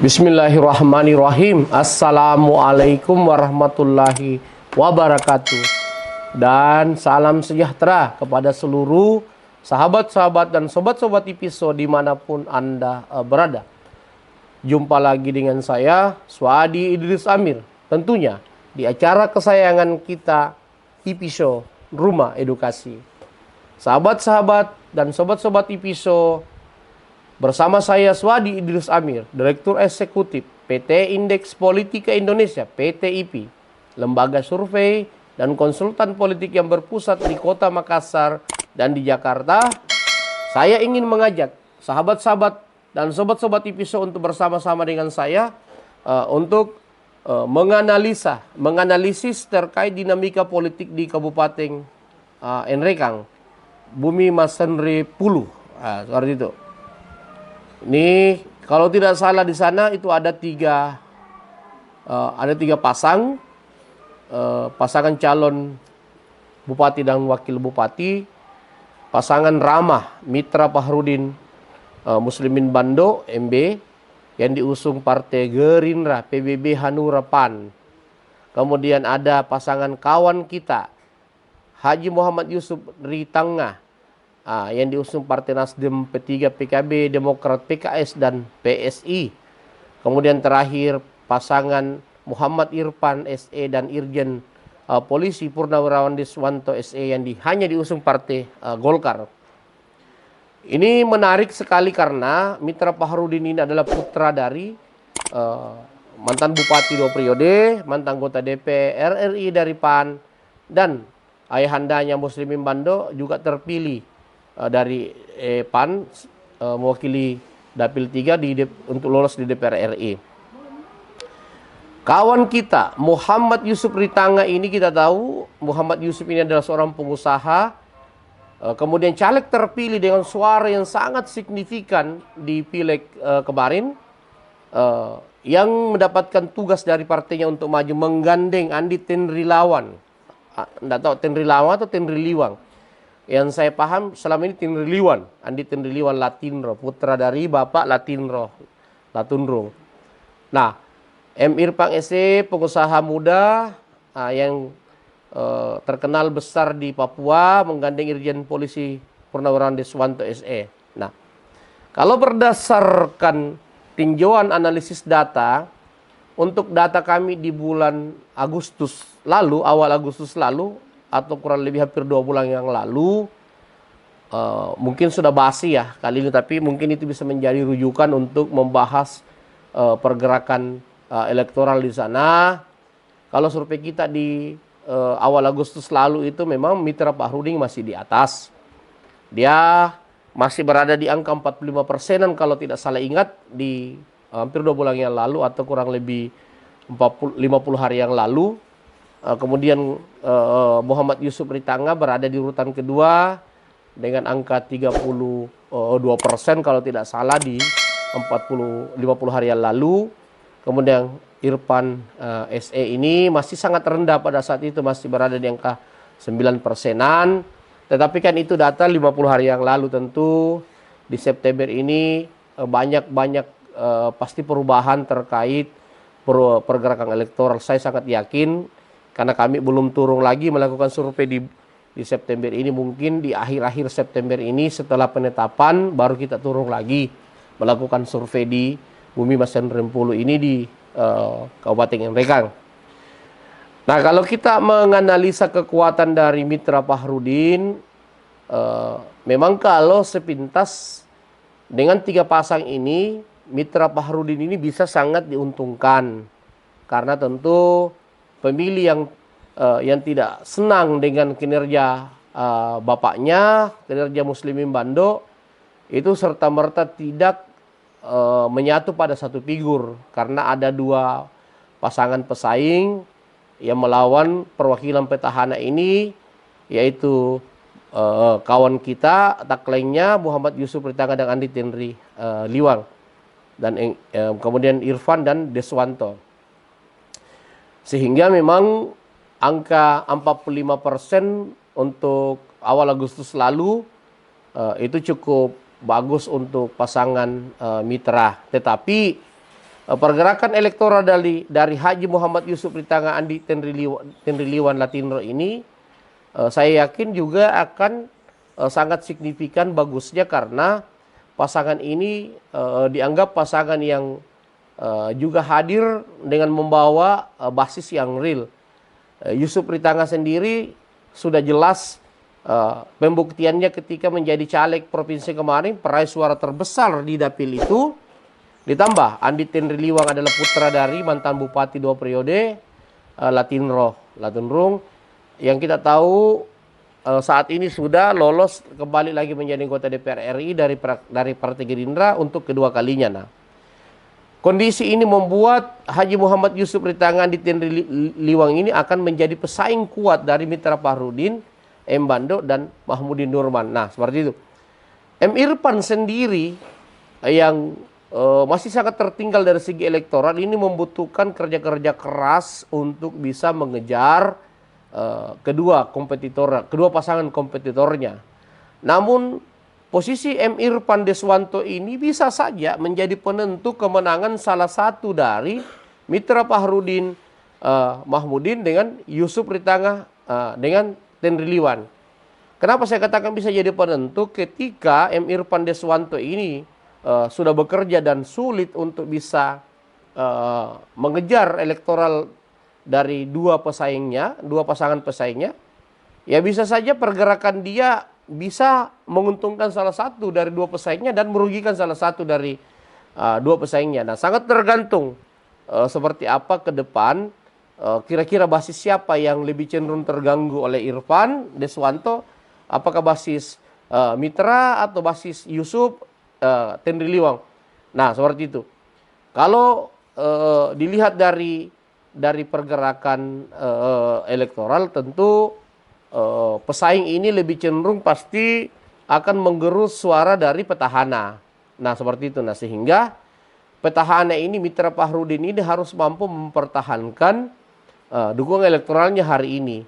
Bismillahirrahmanirrahim. Assalamualaikum warahmatullahi wabarakatuh. Dan salam sejahtera kepada seluruh sahabat-sahabat dan sobat-sobat IPISO dimanapun Anda berada. Jumpa lagi dengan saya, Swadi Idris Amir. Tentunya di acara kesayangan kita, IPISO Rumah Edukasi. Sahabat-sahabat dan sobat-sobat IPISO, bersama saya Swadi Idris Amir, Direktur Eksekutif PT Indeks Politika Indonesia, PTIP, lembaga survei dan konsultan politik yang berpusat di Kota Makassar dan di Jakarta. Saya ingin mengajak sahabat-sahabat dan sobat-sobat IPISO untuk bersama-sama dengan saya untuk menganalisis terkait dinamika politik di Kabupaten Nrekang, Bumi Masenre Puluh. Seperti itu. Ini kalau tidak salah di sana itu ada tiga pasangan calon bupati dan wakil bupati, pasangan Ramah Mitra Pahrudin Muslimin Bando MB yang diusung Partai Gerindra PBB Hanura PAN. Kemudian ada pasangan kawan kita Haji Muhammad Yusuf Ritangah yang diusung Partai Nasdem, P3, PKB, Demokrat, PKS, dan PSI. Kemudian terakhir pasangan Muhammad Irfan SE dan Irjen Polisi Purnawirawan Deswanto SE yang hanya diusung Partai Golkar. Ini menarik sekali karena Mitra Pahrudin ini adalah putra dari mantan bupati 2 periode, mantan anggota DPR RI dari PAN, dan ayahandanya Muslimin Bando juga terpilih dari PAN mewakili Dapil 3 untuk lolos di DPR RI. Kawan kita Muhammad Yusuf Ritangah ini, kita tahu Muhammad Yusuf ini adalah seorang pengusaha, kemudian caleg terpilih dengan suara yang sangat signifikan di Pileg kemarin, yang mendapatkan tugas dari partainya untuk maju menggandeng Andi Tenrilawan. Tidak tahu Tenrilawan atau Tenriliwang. Yang saya paham selama ini Tenriliwan, Andi Tenriliwan Latinro, putra dari Bapak Latinro Latunrung. Nah, M. Irfan SE, pengusaha muda yang terkenal besar di Papua, menggandeng Irjen Polisi Purnawirawan Deswanto SE. Nah, kalau berdasarkan tinjauan analisis data, untuk data kami di bulan Agustus lalu, awal Agustus lalu, atau kurang lebih hampir 2 bulan yang lalu, mungkin sudah basi ya kali ini, tapi mungkin itu bisa menjadi rujukan untuk membahas pergerakan elektoral di sana. Kalau survei kita di awal Agustus lalu itu memang Mitra Pahrudin masih di atas. Dia masih berada di angka 45%-an kalau tidak salah ingat di hampir 2 bulan yang lalu atau kurang lebih 50 hari yang lalu. Kemudian Muhammad Yusuf Ritangah berada di urutan kedua dengan angka 32% kalau tidak salah di 50 hari yang lalu. Kemudian Irfan SE ini masih sangat rendah pada saat itu, masih berada di angka 9%-an. Tetapi kan itu data 50 hari yang lalu, tentu di September ini banyak pasti perubahan terkait pergerakan elektoral. Saya sangat yakin, karena kami belum turun lagi melakukan survei di September ini. Mungkin di akhir-akhir September ini setelah penetapan baru kita turun lagi melakukan survei di Bumi Masenre Puluh ini di Kabupaten Nrekang. Nah, kalau kita menganalisa kekuatan dari Mitra Pahrudin, memang kalau sepintas dengan 3 pasang ini, Mitra Pahrudin ini bisa sangat diuntungkan. Karena tentu pemilih yang tidak senang dengan kinerja bapaknya, kinerja Muslimin Bando, itu serta-merta tidak menyatu pada satu figur. Karena ada 2 pasangan pesaing yang melawan perwakilan petahana ini, yaitu kawan kita taklengnya Muhammad Yusuf Ritangah dan Andi Tenriliwang, dan kemudian Irfan dan Deswanto. Sehingga memang angka 45% untuk awal Agustus lalu itu cukup bagus untuk pasangan mitra. Tetapi pergerakan elektoral dari Haji Muhammad Yusuf Ritanga Andi Tenriliwan Latinro ini saya yakin juga akan sangat signifikan bagusnya, karena pasangan ini dianggap pasangan yang juga hadir dengan membawa basis yang real. Yusuf Ritanga sendiri sudah jelas pembuktiannya ketika menjadi caleg provinsi kemarin, peraih suara terbesar di dapil itu. Ditambah Andi Tenriliwan adalah putra dari mantan bupati 2 periode Latunrung, yang kita tahu saat ini sudah lolos kembali lagi menjadi anggota DPR RI dari Partai Gerindra untuk kedua kalinya. Nah, kondisi ini membuat Haji Muhammad Yusuf Ritanga Andi Tenriliwan ini akan menjadi pesaing kuat dari Mitra Fahrudin, M. Bando, dan Mahmudin Nurman. Nah, seperti itu. M. Irfan sendiri yang masih sangat tertinggal dari segi elektoral ini membutuhkan kerja-kerja keras untuk bisa mengejar kedua pasangan kompetitornya. Namun posisi M. Irfan Deswanto ini bisa saja menjadi penentu kemenangan salah satu dari Mitra Fahrudin Mahmudin dengan Yusuf Ritanga dengan Tenriliwan. Kenapa saya katakan bisa jadi penentu? Ketika M. Irfan Deswanto ini sudah bekerja dan sulit untuk bisa mengejar elektoral dari dua pasangan pesaingnya, ya bisa saja pergerakan dia bisa menguntungkan salah satu dari dua pesaingnya dan merugikan salah satu dari dua pesaingnya. Nah, sangat tergantung seperti apa ke depan, kira-kira basis siapa yang lebih cenderung terganggu oleh Irfan Deswanto, apakah basis Mitra atau basis Yusuf Tenriliwan. Nah, seperti itu. Kalau dilihat dari pergerakan elektoral, tentu pesaing ini lebih cenderung pasti akan menggerus suara dari petahana. Nah, seperti itu. Nah, sehingga petahana ini, Mitra Fahrudin ini harus mampu mempertahankan dukungan elektoralnya hari ini.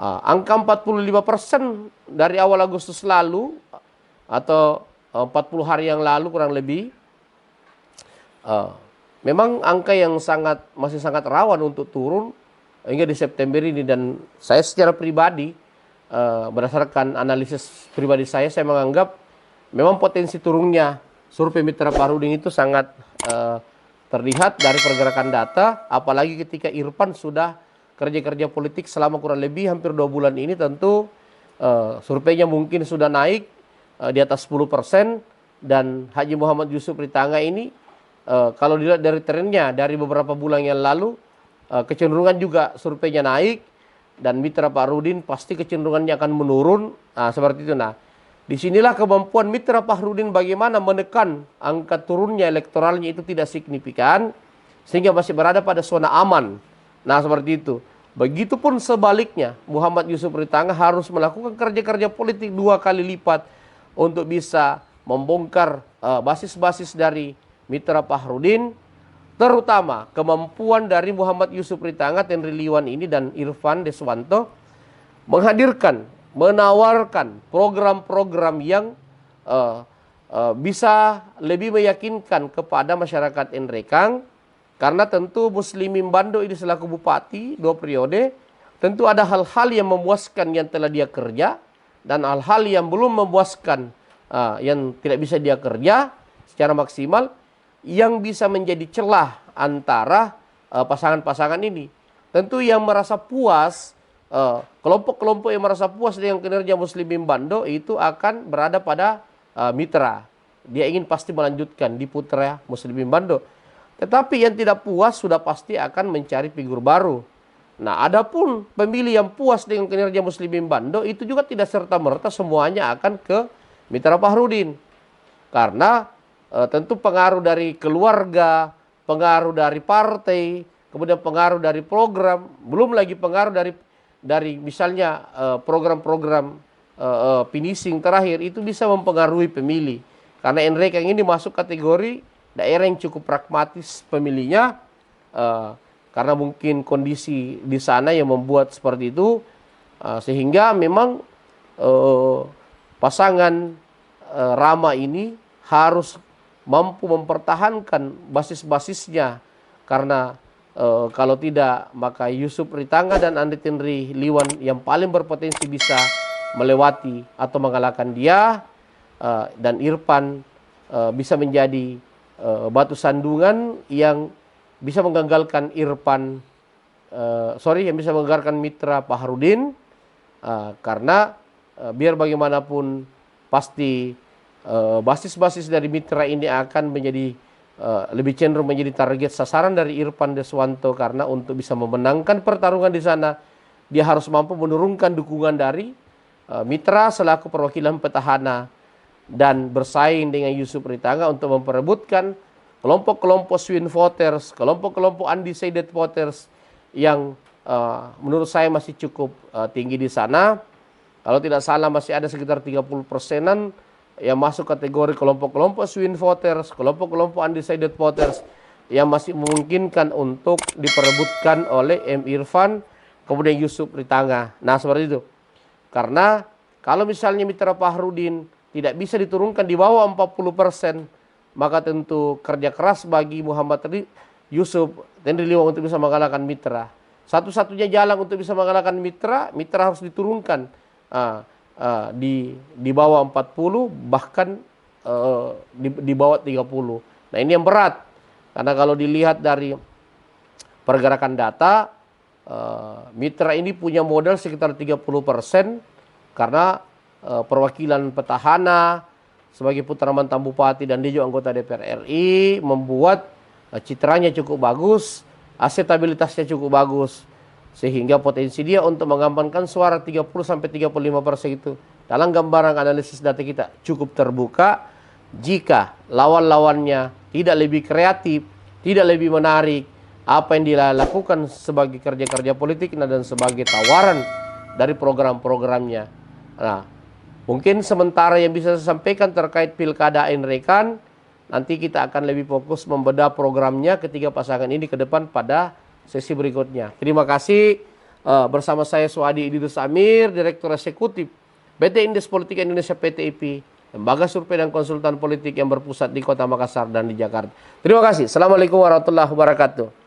Angka 45% dari awal Agustus lalu atau 40 hari yang lalu kurang lebih, memang angka yang masih sangat rawan untuk turun hingga di September ini. Dan saya secara pribadi, berdasarkan analisis pribadi saya menganggap memang potensi turunnya survei Mitra Fahrudin itu sangat terlihat dari pergerakan data, apalagi ketika Irfan sudah kerja-kerja politik selama kurang lebih hampir 2 bulan ini. Tentu surveinya mungkin sudah naik di atas 10%, dan Haji Muhammad Yusuf Ritanga ini kalau dilihat dari trennya dari beberapa bulan yang lalu, kecenderungan juga surveinya naik, dan Mitra Fahrudin pasti kecenderungannya akan menurun. Nah, seperti itu. Nah, disinilah kemampuan Mitra Fahrudin bagaimana menekan angka turunnya elektoralnya itu tidak signifikan, sehingga masih berada pada zona aman. Nah, seperti itu. Begitupun sebaliknya, Muhammad Yusuf Ritanga harus melakukan kerja-kerja politik 2 kali lipat untuk bisa membongkar basis-basis dari Mitra Fahrudin, terutama kemampuan dari Muhammad Yusuf Ritanga Tenriliwan ini dan Irfan Deswanto menghadirkan, menawarkan program-program yang bisa lebih meyakinkan kepada masyarakat Nrekang. Karena tentu Muslimin Bando ini selaku bupati 2 periode, tentu ada hal-hal yang memuaskan yang telah dia kerja, dan hal-hal yang belum memuaskan, yang tidak bisa dia kerja secara maksimal, yang bisa menjadi celah antara pasangan-pasangan ini. Tentu yang merasa puas, kelompok-kelompok yang merasa puas dengan kinerja Muslimin Bando itu akan berada pada Mitra. Dia ingin pasti melanjutkan di putra Muslimin Bando. Tetapi yang tidak puas sudah pasti akan mencari figur baru. Nah, adapun pemilih yang puas dengan kinerja Muslimin Bando itu juga tidak serta-merta semuanya akan ke Mitra Fahrudin. Karena tentu pengaruh dari keluarga, pengaruh dari partai, kemudian pengaruh dari program, belum lagi pengaruh dari misalnya program-program finishing terakhir itu bisa mempengaruhi pemilih. Karena Nrekang ini masuk kategori daerah yang cukup pragmatis pemilihnya, karena mungkin kondisi di sana yang membuat seperti itu, sehingga memang pasangan Rama ini harus mampu mempertahankan basis-basisnya, karena kalau tidak maka Yusuf Ritanga dan Andi Tenri Liwan yang paling berpotensi bisa melewati atau mengalahkan dia, dan Irfan bisa menjadi batu sandungan yang bisa menggagalkan yang bisa menggagalkan mitra Paharudin, karena biar bagaimanapun pasti basis-basis dari mitra ini akan menjadi lebih cenderung menjadi target sasaran dari Irfan Deswanto, karena untuk bisa memenangkan pertarungan di sana dia harus mampu menurunkan dukungan dari mitra selaku perwakilan petahana dan bersaing dengan Yusuf Ritanga untuk memperebutkan kelompok-kelompok swing voters, kelompok-kelompok undecided voters yang menurut saya masih cukup tinggi di sana. Kalau tidak salah masih ada sekitar 30%-an yang masuk kategori kelompok-kelompok swing voters, kelompok-kelompok undecided voters yang masih memungkinkan untuk diperebutkan oleh M. Irfan, kemudian Yusuf Ritanga. Nah, seperti itu. Karena kalau misalnya mitra Paharudin tidak bisa diturunkan di bawah 40%, maka tentu kerja keras bagi Muhammad Yusuf Tenri Liwan untuk bisa mengalahkan mitra. Satu-satunya jalan untuk bisa mengalahkan mitra harus diturunkan di bawah 40, bahkan di bawah 30. Nah, ini yang berat. Karena kalau dilihat dari pergerakan data, mitra ini punya modal sekitar 30%, karena perwakilan petahana sebagai putra mantan bupati dan dia juga anggota DPR RI membuat citranya cukup bagus, akseptabilitasnya cukup bagus, sehingga potensi dia untuk mengamankan suara 30-35% itu dalam gambaran analisis data kita cukup terbuka. Jika lawan-lawannya tidak lebih kreatif, tidak lebih menarik apa yang dilakukan sebagai kerja-kerja politik dan sebagai tawaran dari program-programnya. Nah, mungkin sementara yang bisa saya sampaikan terkait Pilkada Ain Rekan, nanti kita akan lebih fokus membedah programnya ketiga pasangan ini ke depan pada sesi berikutnya. Terima kasih. Bersama saya Suhadi Idris Amir, Direktur Eksekutif PT Indeks Politik Indonesia PTIP, lembaga survei dan konsultan politik yang berpusat di Kota Makassar dan di Jakarta. Terima kasih. Assalamualaikum warahmatullahi wabarakatuh.